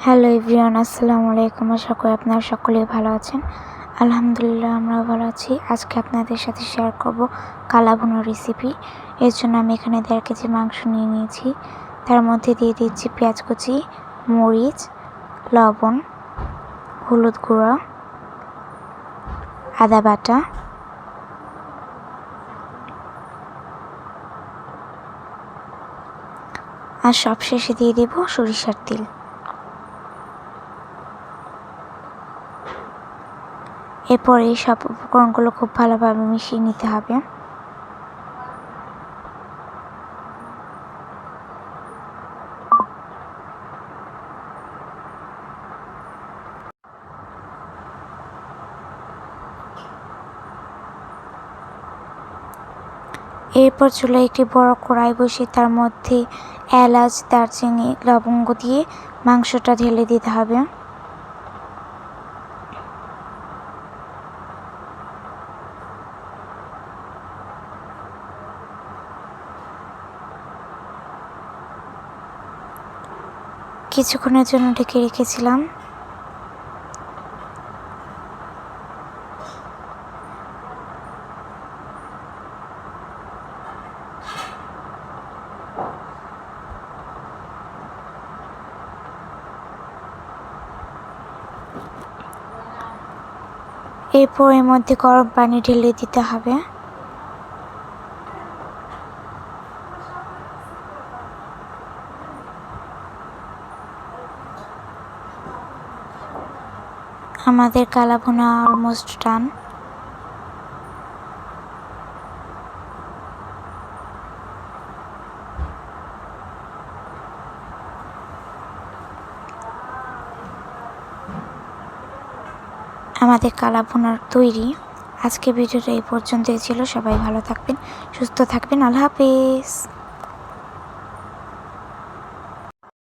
Hello everyone, আসসালামু আলাইকুম। আশা করি আপনারা সকলেই ভালো আছেন। আলহামদুলিল্লাহ আমরাও ভালো আছি। আজকে আপনাদের সাথে শেয়ার করব কালা ভুনার রেসিপি। এর জন্য আমি এখানে 1.5 কেজি মাংস নিয়ে নিয়েছি। তার মধ্যে দিয়ে দিচ্ছি পেঁয়াজ কুচি, মরিচ, লবণ, হলুদ গুঁড়া, আদা বাটা, আর সবশেষে দিয়ে দেব সরিষার তেল। এরপর এই সব উপকরণগুলো খুব ভালোভাবে মিশিয়ে নিতে হবে। এরপর চুলায় একটি বড় কড়াই বসিয়ে তার মধ্যে এলাচ, দারচিনি, লবঙ্গ দিয়ে মাংসটা ঢেলে দিতে হবে। কিছুক্ষণের জন্য ঢেকে রেখেছিলাম। এরপর এর মধ্যে গরম পানি ঢেলে দিতে হবে। আমাদের কালা ভুনা অলমোস্ট ডান। আমাদের কালা ভুনার তৈরি। আজকে ভিডিওটা এই পর্যন্তই ছিল। সবাই ভালো থাকবেন, সুস্থ থাকবেন। আল্লাহ হাফেজ।